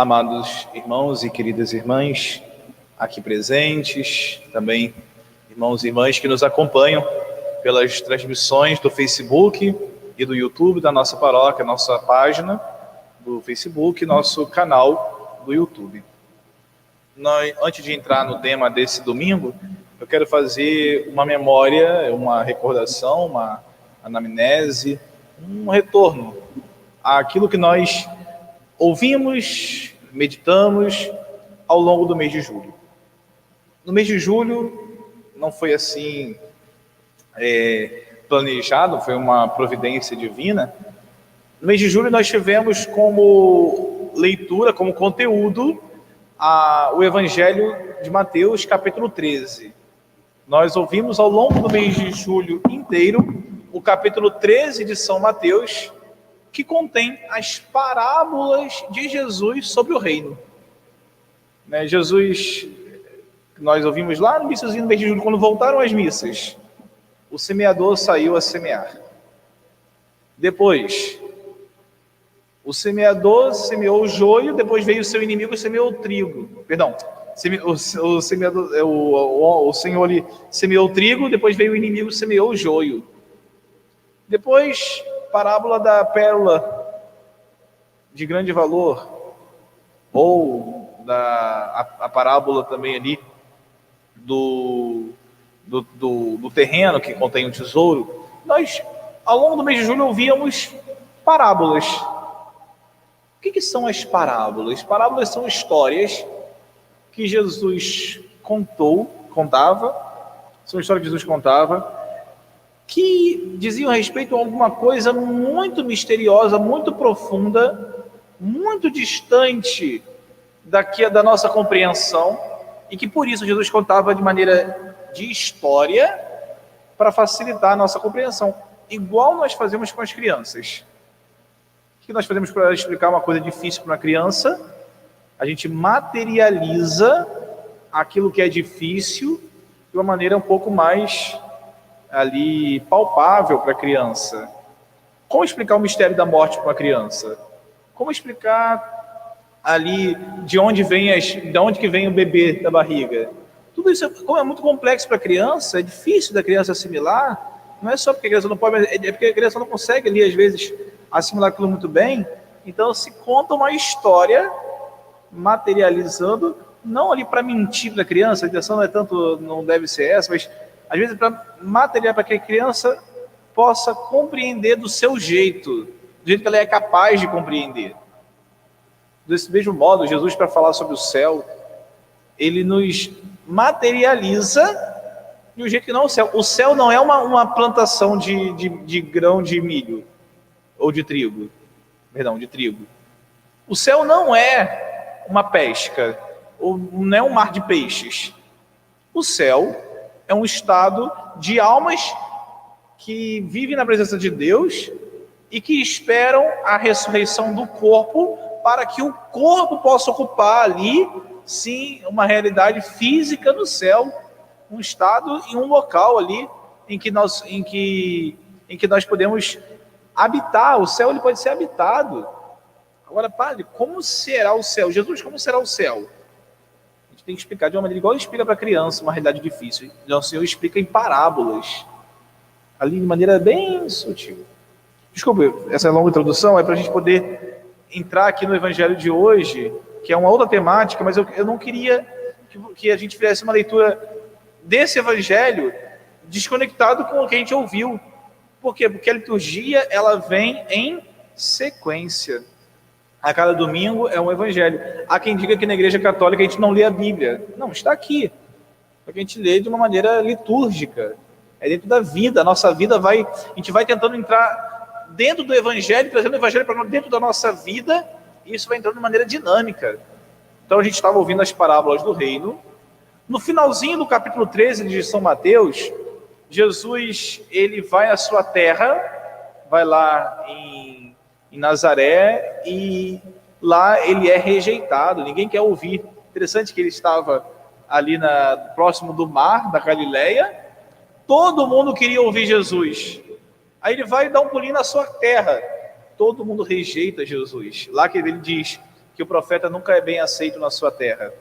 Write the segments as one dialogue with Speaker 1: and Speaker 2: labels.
Speaker 1: Amados irmãos e queridas irmãs aqui presentes, também irmãos e irmãs que nos acompanham pelas transmissões do Facebook e do YouTube da nossa paróquia, nossa página do Facebook, nosso canal do YouTube. Antes de entrar no tema desse domingo, eu quero fazer uma memória, uma recordação, uma anamnese, um retorno àquilo que nós ouvimos, meditamos ao longo do mês de julho. No mês de julho não foi assim planejado, foi uma providência divina. No mês de julho nós tivemos como leitura, como conteúdo, o Evangelho de Mateus, capítulo 13. Nós ouvimos ao longo do mês de julho inteiro o capítulo 13 de São Mateus, que contém as parábolas de Jesus sobre o reino. Jesus, nós ouvimos lá no iníciozinho do mês de julho, quando voltaram as missas, o semeador saiu a semear. Depois, o semeador semeou o joio, depois veio o seu inimigo e semeou o trigo. Perdão, o Senhor ali semeou o trigo, depois veio o inimigo e semeou o joio. Depois, parábola da pérola de grande valor, ou a parábola também ali do terreno que contém o tesouro. Nós, ao longo do mês de julho, ouvíamos parábolas. O que são as parábolas? Parábolas são histórias que Jesus contava, são histórias que Jesus contava, que diziam respeito a alguma coisa muito misteriosa, muito profunda, muito distante da nossa compreensão, e que por isso Jesus contava de maneira de história para facilitar a nossa compreensão, igual nós fazemos com as crianças. O que nós fazemos para explicar uma coisa difícil para uma criança? A gente materializa aquilo que é difícil de uma maneira um pouco mais ali palpável para a criança. Como explicar o mistério da morte para uma criança? Como explicar ali de onde que vem o bebê da barriga? Tudo isso, como é muito complexo para a criança, é difícil da criança assimilar. Não é só porque a criança não pode, mas é porque a criança não consegue ali às vezes assimilar aquilo muito bem. Então se conta uma história materializando, não ali para mentir para a criança, a intenção não deve ser essa, mas às vezes para materializar, para que a criança possa compreender do seu jeito, do jeito que ela é capaz de compreender. Desse mesmo modo, Jesus, para falar sobre o céu, ele nos materializa de um jeito que não é o céu. O céu não é uma plantação de grão de milho, ou de trigo. Perdão, de trigo. O céu não é uma pesca, ou não é um mar de peixes. O céu é um estado de almas que vivem na presença de Deus e que esperam a ressurreição do corpo para que o corpo possa ocupar ali, sim, uma realidade física no céu, um estado e um local ali em que nós podemos habitar. O céu ele pode ser habitado. Agora, padre, como será o céu? Jesus, como será o céu? A gente tem que explicar de uma maneira igual ele explica para a criança uma realidade difícil. Então, o Senhor explica em parábolas, ali de maneira bem sutil. Desculpe, essa longa introdução é para a gente poder entrar aqui no Evangelho de hoje, que é uma outra temática, mas eu não queria que a gente fizesse uma leitura desse Evangelho desconectado com o que a gente ouviu. Por quê? Porque a liturgia ela vem em sequência. A cada domingo é um evangelho. Há quem diga que na Igreja Católica a gente não lê a Bíblia. Não, está aqui. Porque a gente lê de uma maneira litúrgica. É dentro da vida. A nossa vida a gente vai tentando entrar dentro do Evangelho, trazendo o Evangelho para dentro da nossa vida, e isso vai entrando de maneira dinâmica. Então a gente estava ouvindo as parábolas do reino. No finalzinho do capítulo 13 de São Mateus, Jesus ele vai à sua terra, vai lá em Nazaré, e lá ele é rejeitado, ninguém quer ouvir. Interessante que ele estava ali próximo do mar da Galileia, todo mundo queria ouvir Jesus. Aí ele vai dar um pulinho na sua terra, todo mundo rejeita Jesus. Lá que ele diz, que o profeta nunca é bem aceito na sua terra.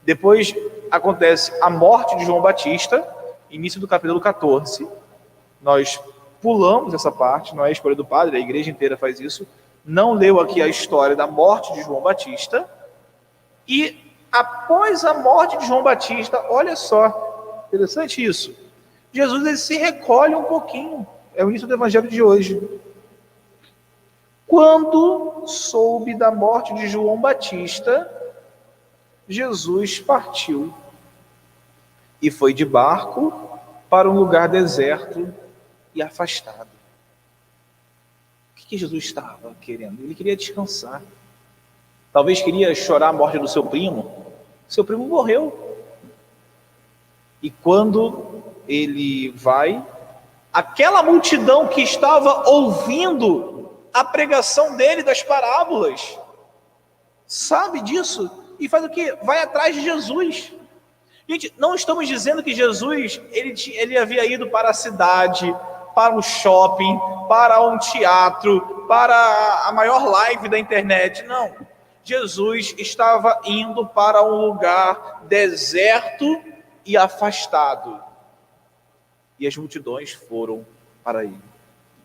Speaker 1: Depois acontece a morte de João Batista, início do capítulo 14. Nós pulamos essa parte, não é a escolha do padre, a igreja inteira faz isso. Não leu aqui a história da morte de João Batista. E após a morte de João Batista, olha só, interessante isso. Jesus ele se recolhe um pouquinho. É o início do evangelho de hoje. Quando soube da morte de João Batista, Jesus partiu e foi de barco para um lugar deserto e afastado. O que Jesus estava querendo? Ele queria descansar. Talvez queria chorar a morte do seu primo. Seu primo morreu. E quando ele vai, aquela multidão que estava ouvindo a pregação dele das parábolas, sabe disso? E faz o quê? Vai atrás de Jesus. Gente, não estamos dizendo que Jesus ele havia ido para a cidade, para o shopping, para um teatro, para a maior live da internet. Não. Jesus estava indo para um lugar deserto e afastado. E as multidões foram para ele.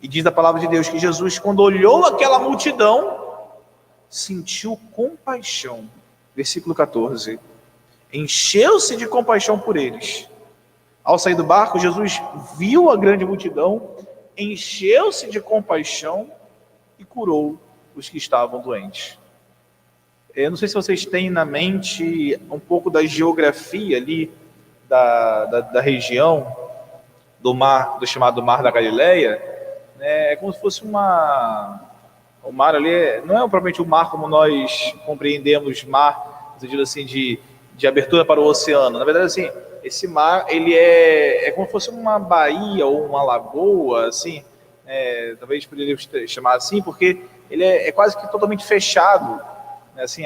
Speaker 1: E diz a palavra de Deus que Jesus, quando olhou aquela multidão, sentiu compaixão. Versículo 14. Encheu-se de compaixão por eles. Ao sair do barco, Jesus viu a grande multidão, encheu-se de compaixão e curou os que estavam doentes. Eu não sei se vocês têm na mente um pouco da geografia ali da região do mar, do chamado Mar da Galileia. É como se fosse o mar ali, não é propriamente o mar como nós compreendemos mar, no sentido assim de abertura para o oceano. Na verdade, assim, esse mar ele é como se fosse uma baía ou uma lagoa, assim, talvez poderíamos chamar assim, porque ele é quase que totalmente fechado. Assim,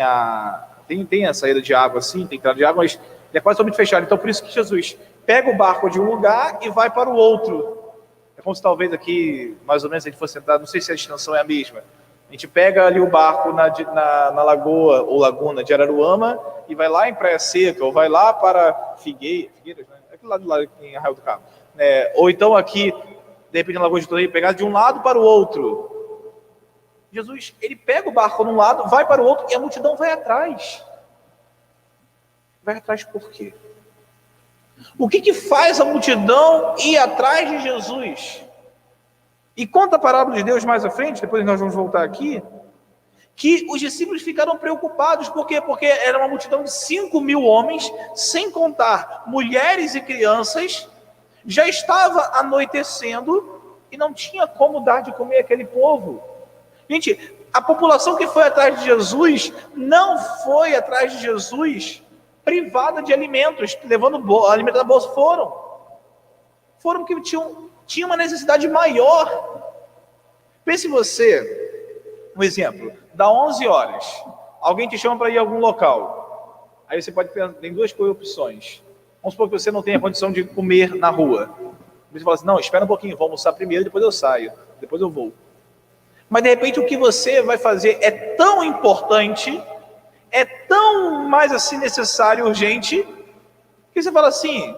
Speaker 1: tem a saída de água, assim, tem entrada de água, mas ele é quase totalmente fechado. Então, por isso que Jesus pega o barco de um lugar e vai para o outro. É como se talvez aqui, mais ou menos, a gente fosse entrar, não sei se a extensão é a mesma. A gente pega ali o barco na lagoa ou laguna de Araruama e vai lá em Praia Seca, ou vai lá para Figueiras, né? Aquele lado lá em Arraial do Cabo. Ou então aqui, de repente, na Lagoa de Torreio, pegar de um lado para o outro. Jesus, ele pega o barco num lado, vai para o outro e a multidão vai atrás. Vai atrás por quê? O que faz a multidão ir atrás de Jesus? E conta a parábola de Deus mais à frente, depois nós vamos voltar aqui, que os discípulos ficaram preocupados. Por quê? Porque era uma multidão de 5.000 homens, sem contar mulheres e crianças, já estava anoitecendo e não tinha como dar de comer aquele povo. Gente, a população que foi atrás de Jesus não foi atrás de Jesus privada de alimentos, levando alimento da bolsa. Foram porque tinha uma necessidade maior. Pense você, um exemplo, dá 11 horas, alguém te chama para ir a algum local. Aí você pode ter, tem duas opções. Vamos supor que você não tenha condição de comer na rua. Você fala assim, não, espera um pouquinho, vou almoçar primeiro, depois eu saio, depois eu vou. Mas de repente o que você vai fazer é tão importante, é tão mais assim necessário, urgente, que você fala assim,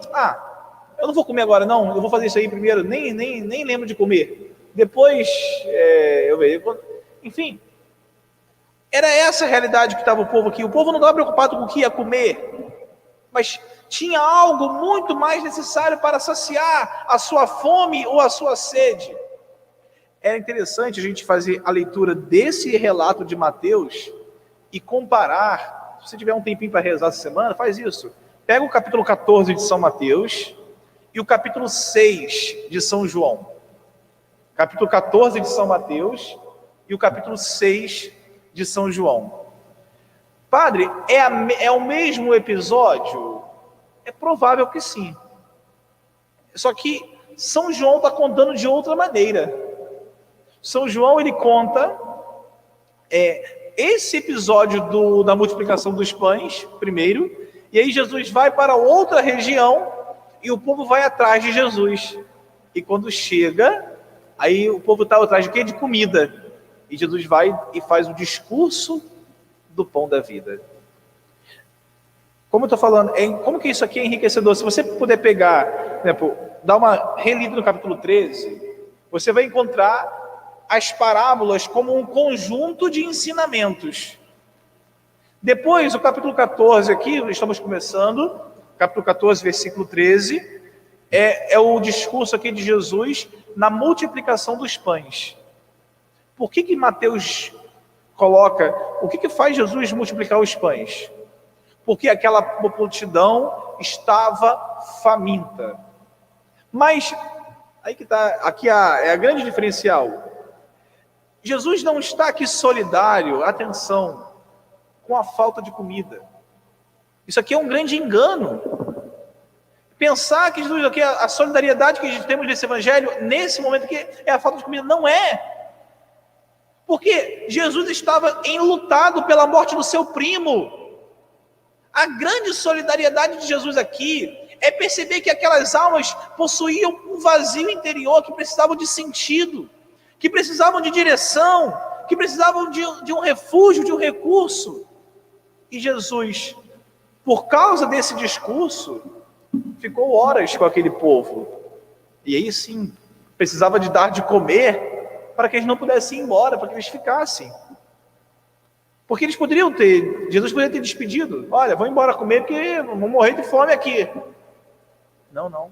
Speaker 1: eu não vou comer agora não, eu vou fazer isso aí primeiro, nem lembro de comer. Depois eu vejo. Enfim, era essa a realidade que estava o povo aqui. O povo não estava preocupado com o que ia comer, mas tinha algo muito mais necessário para saciar a sua fome ou a sua sede. É interessante a gente fazer a leitura desse relato de Mateus e comparar. Se você tiver um tempinho para rezar essa semana, faz isso. Pega o capítulo 14 de São Mateus e o capítulo 6 de São João. Capítulo 14 de São Mateus e o capítulo 6 de São João. Padre, é o mesmo episódio? É provável que sim. Só que São João está contando de outra maneira. São João, ele conta esse episódio da multiplicação dos pães, primeiro, e aí Jesus vai para outra região e o povo vai atrás de Jesus. E quando chega, aí o povo está atrás de quê? De comida. E Jesus vai e faz o discurso do pão da vida. Como eu estou falando, como que isso aqui é enriquecedor? Se você puder pegar, por exemplo, dar uma relida no capítulo 13, você vai encontrar as parábolas como um conjunto de ensinamentos. Depois, o capítulo 14 aqui, estamos começando, capítulo 14, versículo 13, é o discurso aqui de Jesus na multiplicação dos pães. Por que Mateus coloca, o que faz Jesus multiplicar os pães? Porque aquela multidão estava faminta. Mas, aí que está, aqui é a grande diferencial. Jesus não está aqui solidário, atenção, com a falta de comida. Isso aqui é um grande engano. Pensar que Jesus aqui, a solidariedade que temos nesse evangelho, nesse momento aqui, é a falta de comida. Não é. Porque Jesus estava enlutado pela morte do seu primo. A grande solidariedade de Jesus aqui é perceber que aquelas almas possuíam um vazio interior, que precisavam de sentido, que precisavam de direção, que precisavam de um refúgio, de um recurso. E Jesus, por causa desse discurso, ficou horas com aquele povo. E aí sim, precisava de dar de comer para que eles não pudessem ir embora, para que eles ficassem. Porque eles poderiam Jesus poderia ter despedido. Olha, vão embora comer porque vão morrer de fome aqui. Não.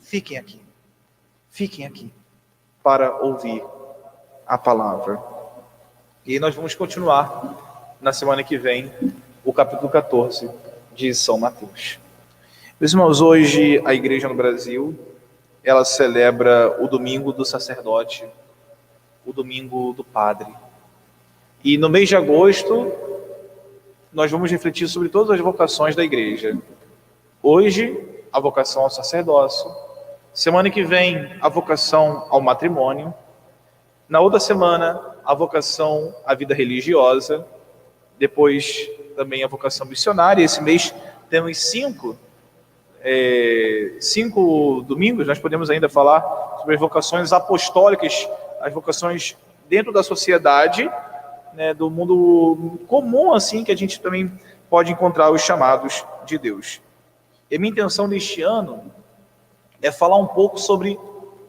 Speaker 1: Fiquem aqui. Fiquem aqui para ouvir a palavra. E nós vamos continuar na semana que vem o capítulo 14 de São Mateus. Meus irmãos, hoje a igreja no Brasil, ela celebra o domingo do sacerdote, o domingo do padre. E no mês de agosto, nós vamos refletir sobre todas as vocações da igreja. Hoje, a vocação ao sacerdócio. Semana que vem, a vocação ao matrimônio. Na outra semana, a vocação à vida religiosa. Depois, também a vocação missionária. Esse mês temos 5 domingos. Nós podemos ainda falar sobre as vocações apostólicas, as vocações dentro da sociedade, né, do mundo comum, assim, que a gente também pode encontrar os chamados de Deus. E a minha intenção neste ano é falar um pouco sobre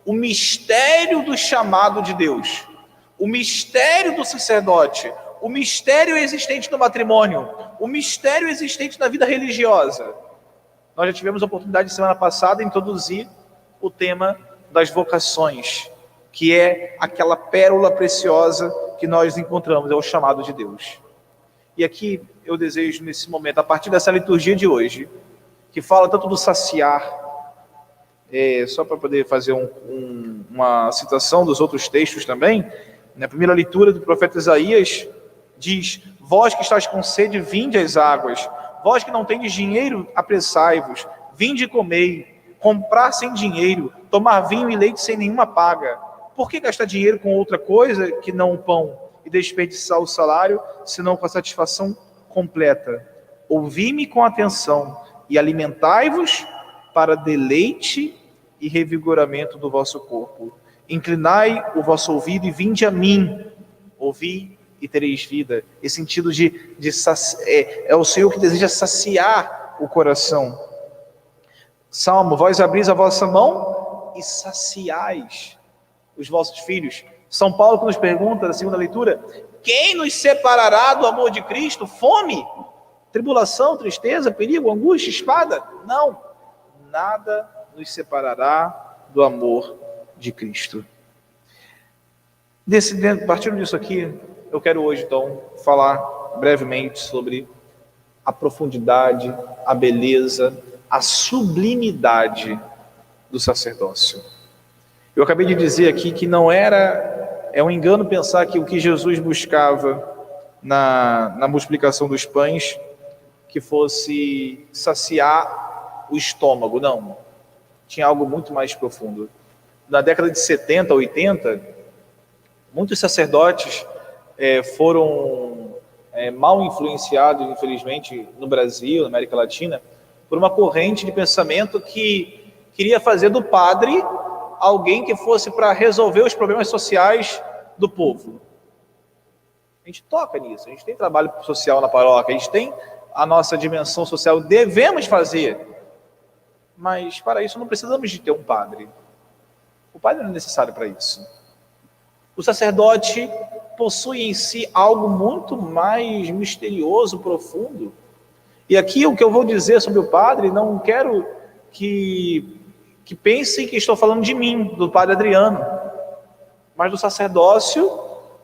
Speaker 1: o mistério do chamado de Deus, o mistério do sacerdote, o mistério existente no matrimônio, o mistério existente na vida religiosa. Nós já tivemos a oportunidade, semana passada, de introduzir o tema das vocações, que é aquela pérola preciosa que nós encontramos, é o chamado de Deus. E aqui eu desejo, nesse momento, a partir dessa liturgia de hoje, que fala tanto do saciar, só para poder fazer uma citação dos outros textos também, na primeira leitura do profeta Isaías, diz: vós que estáis com sede, vinde às águas, vós que não tendes dinheiro, apressai-vos, vinde e comei, comprar sem dinheiro, tomar vinho e leite sem nenhuma paga. Por que gastar dinheiro com outra coisa que não o pão, e desperdiçar o salário, senão com a satisfação completa? Ouvi-me com atenção, e alimentai-vos para deleite e revigoramento do vosso corpo. Inclinai o vosso ouvido e vinde a mim. Ouvi e tereis vida. Esse sentido é o Senhor que deseja saciar o coração. Salmo: vós abris a vossa mão e saciais os vossos filhos. São Paulo que nos pergunta, na segunda leitura: quem nos separará do amor de Cristo? Fome? Tribulação? Tristeza? Perigo? Angústia? Espada? Não, nada nos separará do amor de Cristo. Partindo disso aqui, eu quero hoje então falar brevemente sobre a profundidade, a beleza, a sublimidade do sacerdócio. Eu acabei de dizer aqui que é um engano pensar que o que Jesus buscava na multiplicação dos pães, que fosse saciar o estômago. Não, tinha algo muito mais profundo. Na década de 70, 80, muitos sacerdotes foram mal influenciados, infelizmente, no Brasil, na América Latina, por uma corrente de pensamento que queria fazer do padre alguém que fosse para resolver os problemas sociais do povo. A gente toca nisso, a gente tem trabalho social na paróquia, a gente tem a nossa dimensão social, devemos fazer. Mas para isso não precisamos de ter um padre. O padre não é necessário para isso. O sacerdote possui em si algo muito mais misterioso, profundo. E aqui o que eu vou dizer sobre o padre, não quero que pensem que estou falando de mim, do padre Adriano, mas do sacerdócio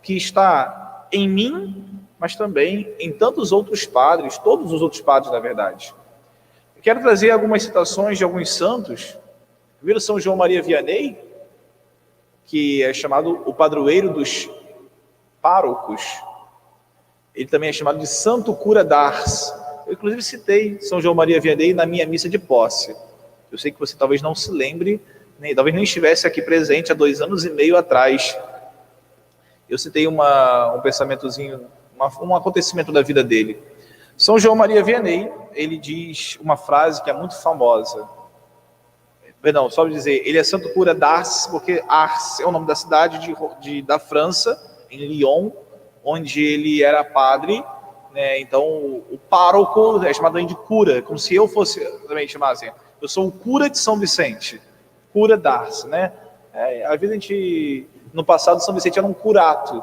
Speaker 1: que está em mim, mas também em tantos outros padres, todos os outros padres, na verdade. Eu quero trazer algumas citações de alguns santos. Primeiro, São João Maria Vianney, que é chamado o padroeiro dos párocos. Ele também é chamado de Santo Cura d'Ars. Eu, inclusive, citei São João Maria Vianney na minha missa de posse. Eu sei que você talvez não se lembre, talvez nem estivesse aqui presente há 2 anos e meio atrás. Eu citei um pensamentozinho, um acontecimento da vida dele. São João Maria Vianney, ele diz uma frase que é muito famosa. Perdão, só dizer, ele é Santo Cura d'Ars, porque Ars é o nome da cidade da França, em Lyon, onde ele era padre, né? Então o pároco é chamado de cura, como se eu fosse também chamar assim. Eu sou o cura de São Vicente, cura d'Ars, né? Às vezes a gente, no passado, São Vicente era um curato,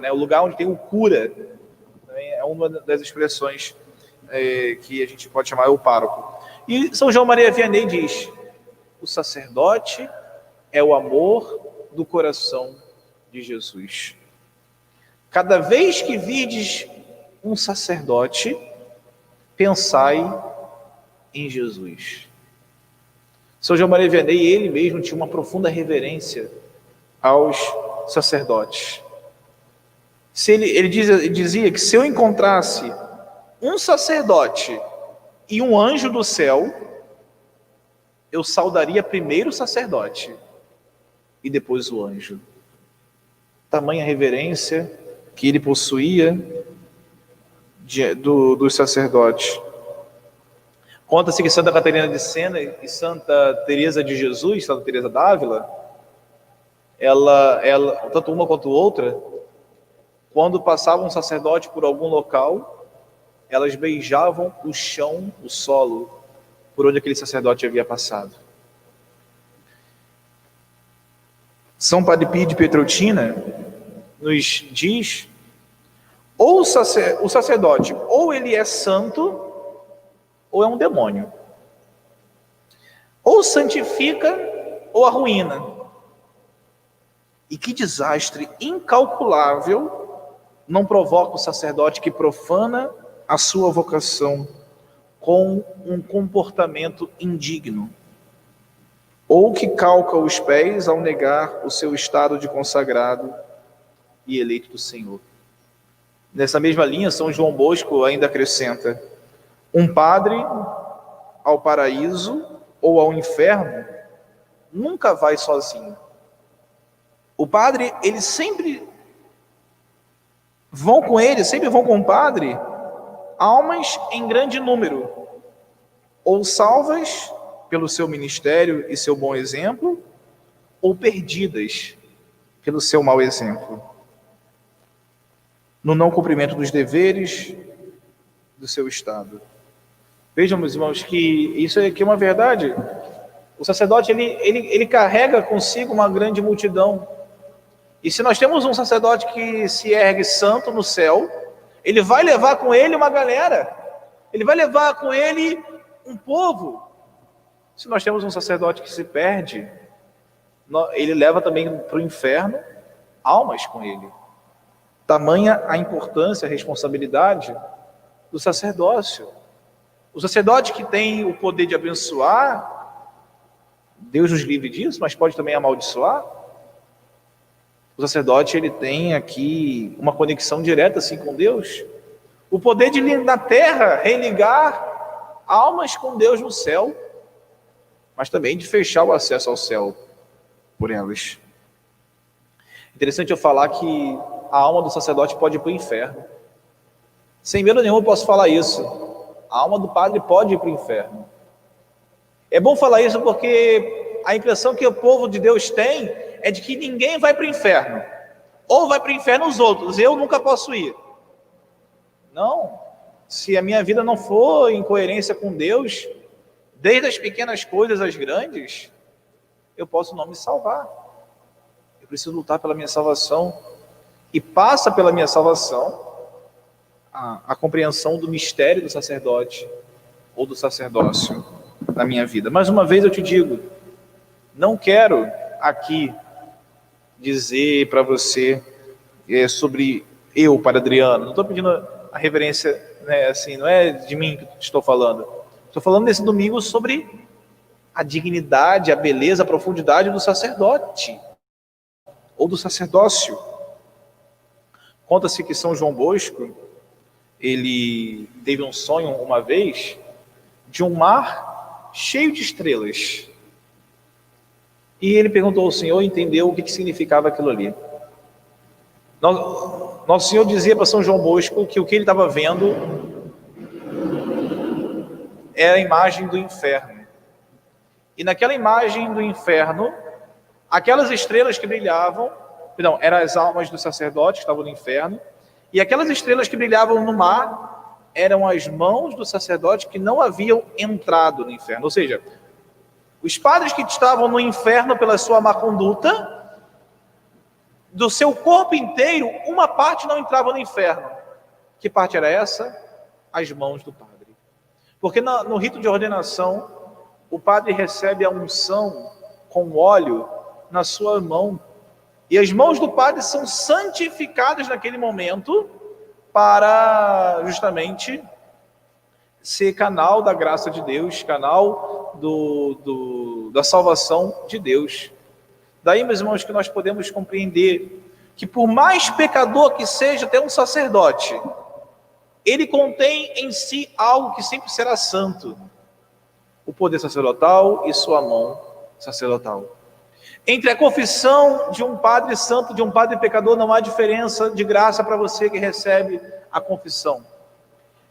Speaker 1: né? O lugar onde tem o cura, é uma das expressões que a gente pode chamar o pároco. E São João Maria Vianney diz: o sacerdote é o amor do coração de Jesus. Cada vez que virdes um sacerdote, pensai em Jesus. São João Maria Vianney, ele mesmo tinha uma profunda reverência aos sacerdotes. Ele dizia que se eu encontrasse um sacerdote e um anjo do céu, eu saudaria primeiro o sacerdote e depois o anjo. Tamanha reverência que ele possuía dos sacerdotes. Conta-se que Santa Catarina de Sena e Santa Teresa de Jesus, Santa Teresa d'Ávila, ela, tanto uma quanto outra, quando passava um sacerdote por algum local, elas beijavam o chão, o solo, por onde aquele sacerdote havia passado. São Padre Pio de Pietrelcina nos diz: ou o sacerdote, ou ele é santo, ou é um demônio. Ou santifica, ou arruína. E que desastre incalculável não provoca o sacerdote que profana a sua vocação com um comportamento indigno, ou que calca os pés ao negar o seu estado de consagrado e eleito do Senhor. Nessa mesma linha, São João Bosco ainda acrescenta: um padre ao paraíso ou ao inferno nunca vai sozinho. O padre, eles sempre vão com o padre, almas em grande número, ou salvas pelo seu ministério e seu bom exemplo, ou perdidas pelo seu mau exemplo, no não cumprimento dos deveres do seu estado. Vejam, meus irmãos, que isso aqui é uma verdade. O sacerdote, ele carrega consigo uma grande multidão. E se nós temos um sacerdote que se ergue santo no céu, ele vai levar com ele uma galera. Ele vai levar com ele um povo. Se nós temos um sacerdote que se perde, ele leva também para o inferno almas com ele. Tamanha a importância, a responsabilidade do sacerdócio. O sacerdote que tem o poder de abençoar, Deus nos livre disso, mas pode também amaldiçoar. O sacerdote, ele tem aqui uma conexão direta assim com Deus. O poder de na terra religar almas com Deus no céu, mas também de fechar o acesso ao céu por elas. Interessante eu falar que a alma do sacerdote pode ir para o inferno. Sem medo nenhum eu posso falar isso. A alma do padre pode ir para o inferno. É bom falar isso porque a impressão que o povo de Deus tem é de que ninguém vai para o inferno. ou vai para o inferno os outros, eu nunca posso ir. Não, se a minha vida não for em coerência com Deus, desde as pequenas coisas às grandes, eu posso não me salvar. Eu preciso lutar pela minha salvação, e passa pela minha salvação a compreensão do mistério do sacerdote ou do sacerdócio na minha vida. Mais uma vez eu te digo, não quero aqui dizer para você sobre eu, Padre Adriano. Não estou pedindo a reverência, né, assim, não é de mim que estou falando. Estou falando nesse domingo sobre a dignidade, a beleza, a profundidade do sacerdote ou do sacerdócio. Conta-se que São João Bosco, ele teve um sonho uma vez de um mar cheio de estrelas. E ele perguntou ao Senhor, entendeu o que significava aquilo ali. Nosso Senhor dizia para São João Bosco que o que ele estava vendo era a imagem do inferno. E naquela imagem do inferno, aquelas estrelas que brilhavam, eram as almas dos sacerdotes que estavam no inferno, e aquelas estrelas que brilhavam no mar eram as mãos do sacerdote que não haviam entrado no inferno. Ou seja, os padres que estavam no inferno pela sua má conduta, do seu corpo inteiro, uma parte não entrava no inferno. Que parte era essa? As mãos do padre. Porque no rito de ordenação, o padre recebe a unção com óleo na sua mão. E as mãos do padre são santificadas naquele momento para justamente ser canal da graça de Deus, canal da salvação de Deus. Daí, meus irmãos, que nós podemos compreender que por mais pecador que seja até um sacerdote, ele contém em si algo que sempre será santo: o poder sacerdotal e sua mão sacerdotal. Entre a confissão de um padre santo e de um padre pecador não há diferença de graça para você que recebe a confissão.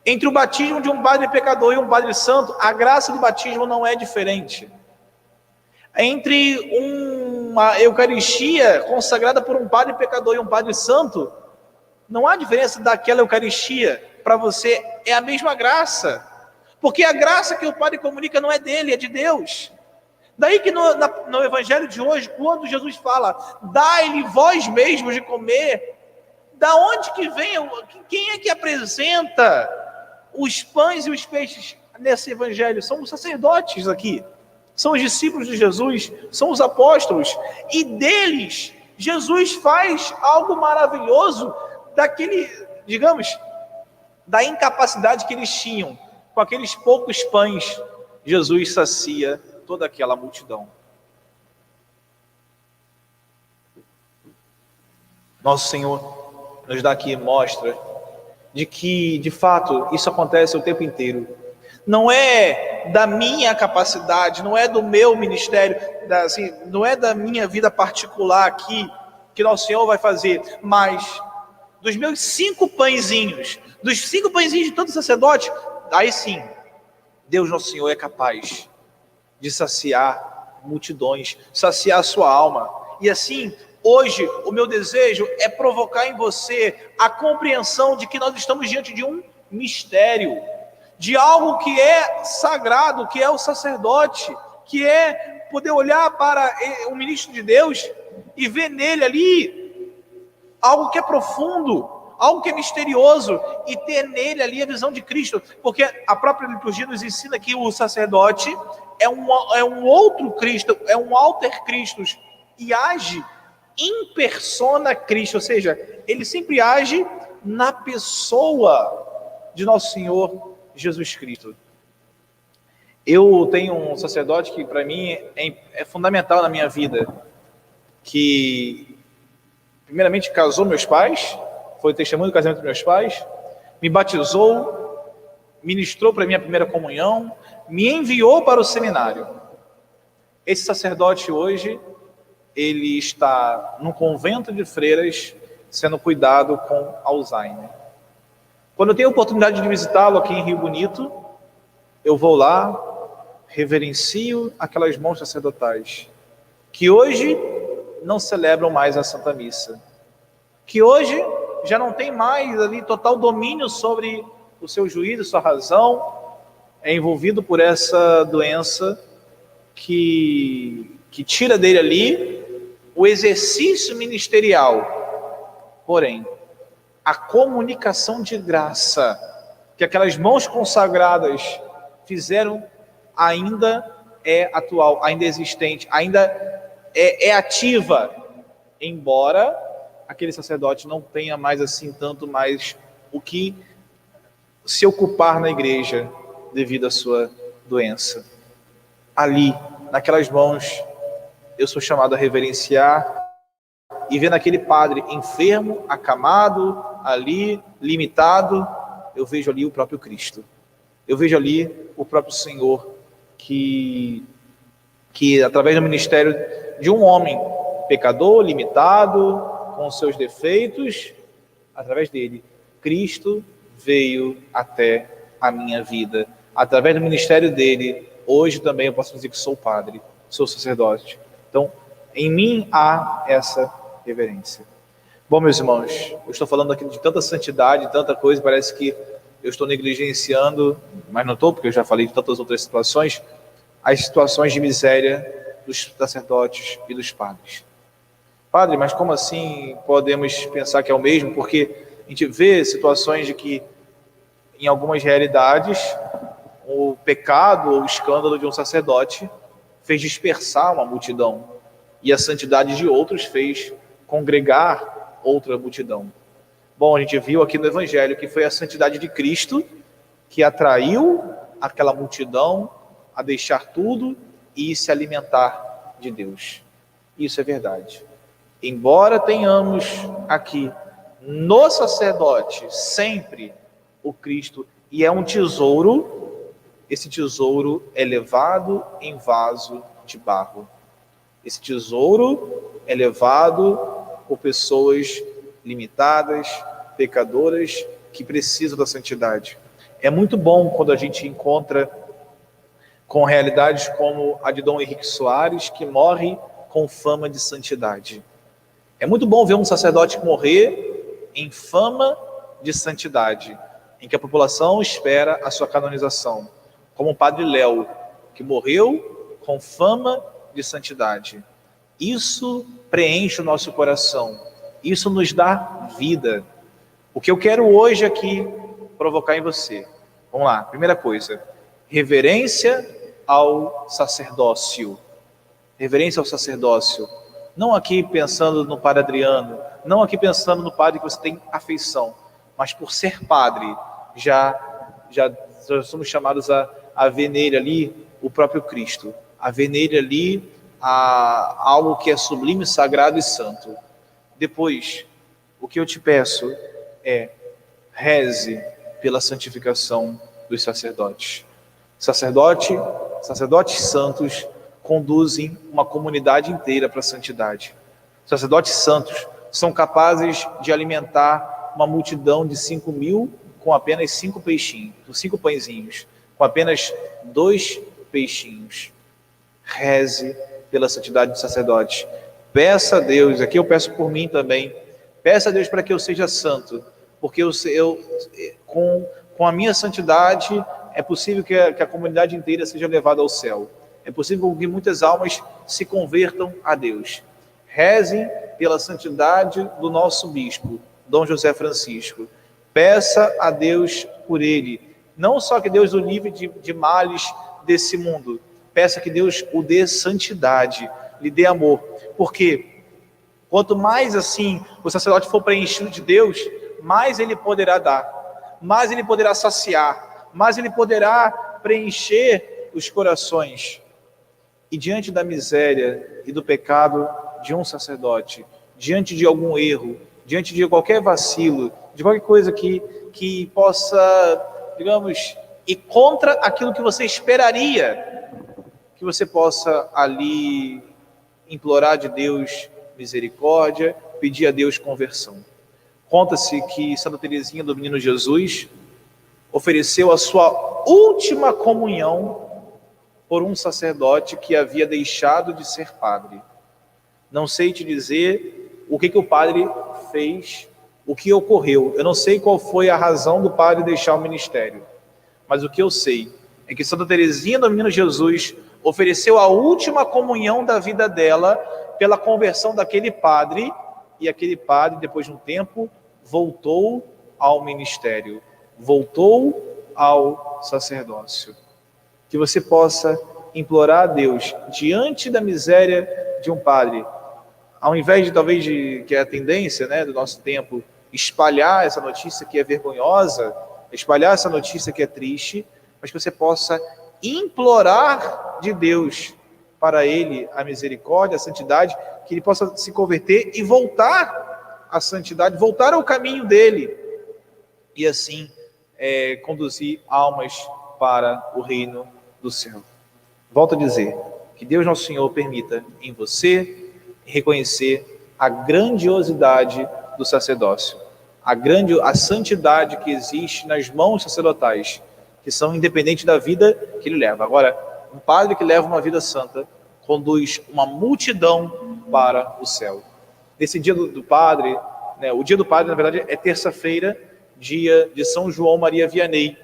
Speaker 1: Entre o batismo de um padre pecador e um padre santo, a graça do batismo não é diferente. Entre uma Eucaristia consagrada por um padre pecador e um padre santo, não há diferença daquela Eucaristia. Para você é a mesma graça, porque a graça que o padre comunica não é dele, é de Deus. Daí que no evangelho de hoje, quando Jesus fala, dai-lhe vós mesmos de comer, da onde que vem, quem é que apresenta os pães e os peixes nesse evangelho? São os sacerdotes aqui, são os discípulos de Jesus, são os apóstolos, e deles Jesus faz algo maravilhoso daquele, digamos, da incapacidade que eles tinham. Com aqueles poucos pães, Jesus sacia toda aquela multidão. Nosso Senhor nos dá aqui mostra de que, de fato, isso acontece o tempo inteiro. Não é da minha capacidade, não é do meu ministério, não é da minha vida particular aqui que Nosso Senhor vai fazer, mas dos meus 5 pãezinhos, dos 5 pãezinhos de todo sacerdote, aí sim, Deus Nosso Senhor é capaz de saciar multidões, saciar a sua alma. E assim, hoje, o meu desejo é provocar em você a compreensão de que nós estamos diante de um mistério, de algo que é sagrado, que é o sacerdote, que é poder olhar para o ministro de Deus e ver nele ali algo que é profundo, algo que é misterioso, e ter nele ali a visão de Cristo, porque a própria liturgia nos ensina que o sacerdote é um outro Cristo, é um alter Christus, e age in persona Cristo, ou seja, ele sempre age na pessoa de Nosso Senhor Jesus Cristo. Eu tenho um sacerdote que para mim é fundamental na minha vida, que primeiramente casou meus pais, foi o testemunho do casamento dos meus pais, me batizou, ministrou para mim a primeira comunhão, me enviou para o seminário. Esse sacerdote hoje, ele está num convento de freiras, sendo cuidado com Alzheimer. Quando eu tenho a oportunidade de visitá-lo aqui em Rio Bonito, eu vou lá, reverencio aquelas mãos sacerdotais, que hoje não celebram mais a Santa Missa. que hoje já não tem mais ali total domínio sobre o seu juízo, sua razão, é envolvido por essa doença que tira dele ali o exercício ministerial. Porém, a comunicação de graça que aquelas mãos consagradas fizeram ainda é atual, ainda é existente, ainda é ativa, embora aquele sacerdote não tenha mais assim tanto mais o que se ocupar na igreja devido à sua doença. Ali, naquelas mãos, eu sou chamado a reverenciar e ver naquele padre enfermo, acamado, ali, limitado, eu vejo ali o próprio Cristo. Eu vejo ali o próprio Senhor que através do ministério de um homem pecador, limitado, com seus defeitos, através dele, Cristo veio até a minha vida. Através do ministério dele, hoje também eu posso dizer que sou padre, sou sacerdote. Então, em mim há essa reverência. Bom, meus irmãos, eu estou falando aqui de tanta santidade, tanta coisa, parece que eu estou negligenciando, mas não estou, porque eu já falei de tantas outras situações, as situações de miséria dos sacerdotes e dos padres. Padre, mas como assim podemos pensar que é o mesmo? Porque a gente vê situações de que, em algumas realidades, o pecado ou o escândalo de um sacerdote fez dispersar uma multidão e a santidade de outros fez congregar outra multidão. Bom, a gente viu aqui no Evangelho que foi a santidade de Cristo que atraiu aquela multidão a deixar tudo e se alimentar de Deus. Isso é verdade. Embora tenhamos aqui no sacerdote sempre o Cristo, e é um tesouro, esse tesouro é levado em vaso de barro. Esse tesouro é levado por pessoas limitadas, pecadoras, que precisam da santidade. É muito bom quando a gente encontra com realidades como a de Dom Henrique Soares, que morre com fama de santidade. É muito bom ver um sacerdote morrer em fama de santidade, em que a população espera a sua canonização, como o Padre Léo, que morreu com fama de santidade. Isso preenche o nosso coração, isso nos dá vida. O que eu quero hoje aqui provocar em você, vamos lá, primeira coisa, reverência ao sacerdócio. Reverência ao sacerdócio. Não aqui pensando no Padre Adriano, não aqui pensando no padre que você tem afeição, mas por ser padre, já somos chamados a ver nele ali o próprio Cristo, a ver nele ali algo que é sublime, sagrado e santo. Depois, o que eu te peço é reze pela santificação dos sacerdotes. Sacerdotes santos conduzem uma comunidade inteira para a santidade. Sacerdotes santos são capazes de alimentar uma multidão de 5.000 com apenas 5 peixinhos, 5 pãezinhos, com apenas 2 peixinhos. Reze pela santidade dos sacerdotes. Peça a Deus, aqui eu peço por mim também, peça a Deus para que eu seja santo, porque com a minha santidade é possível que a comunidade inteira seja levada ao céu. É possível que muitas almas se convertam a Deus. Rezem pela santidade do nosso bispo, Dom José Francisco. Peça a Deus por ele. Não só que Deus o livre de males desse mundo. Peça que Deus o dê santidade, lhe dê amor. Porque quanto mais assim o sacerdote for preenchido de Deus, mais ele poderá dar, mais ele poderá saciar, mais ele poderá preencher os corações. E diante da miséria e do pecado de um sacerdote, diante de algum erro, diante de qualquer vacilo, de qualquer coisa que possa, digamos, ir contra aquilo que você esperaria, que você possa ali implorar de Deus misericórdia, pedir a Deus conversão. Conta-se que Santa Teresinha do Menino Jesus ofereceu a sua última comunhão por um sacerdote que havia deixado de ser padre. Não sei te dizer o que o padre fez, o que ocorreu. Eu não sei qual foi a razão do padre deixar o ministério, mas o que eu sei é que Santa Teresinha do Menino Jesus ofereceu a última comunhão da vida dela pela conversão daquele padre, e aquele padre, depois de um tempo, voltou ao ministério, voltou ao sacerdócio. Que você possa implorar a Deus, diante da miséria de um padre, ao invés de, talvez, que é a tendência, né, do nosso tempo, espalhar essa notícia que é vergonhosa, espalhar essa notícia que é triste, mas que você possa implorar de Deus para ele a misericórdia, a santidade, que ele possa se converter e voltar à santidade, voltar ao caminho dele, e assim conduzir almas para o reino do céu. Volto a dizer, que Deus Nosso Senhor permita em você reconhecer a grandiosidade do sacerdócio, a santidade que existe nas mãos sacerdotais, que são independentes da vida que ele leva. Agora, um padre que leva uma vida santa conduz uma multidão para o céu. Nesse dia do padre, né, o dia do padre, na verdade, é terça-feira, dia de São João Maria Vianney,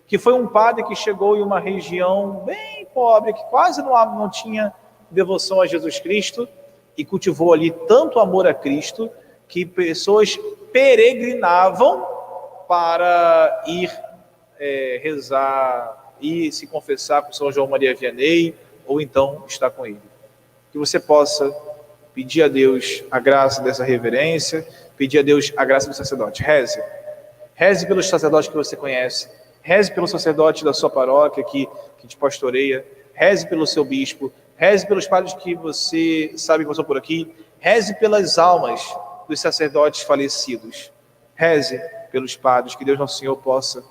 Speaker 1: que foi um padre que chegou em uma região bem pobre, que quase não tinha devoção a Jesus Cristo, e cultivou ali tanto amor a Cristo, que pessoas peregrinavam para ir rezar e se confessar com São João Maria Vianney, ou então estar com ele. Que você possa pedir a Deus a graça dessa reverência, pedir a Deus a graça do sacerdote. Reze. Reze pelos sacerdotes que você conhece, reze pelo sacerdote da sua paróquia que te pastoreia, reze pelo seu bispo, reze pelos padres que você sabe que passou por aqui, reze pelas almas dos sacerdotes falecidos, reze pelos padres, que Deus Nosso Senhor possa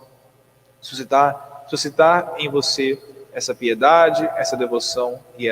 Speaker 1: suscitar em você essa piedade, essa devoção e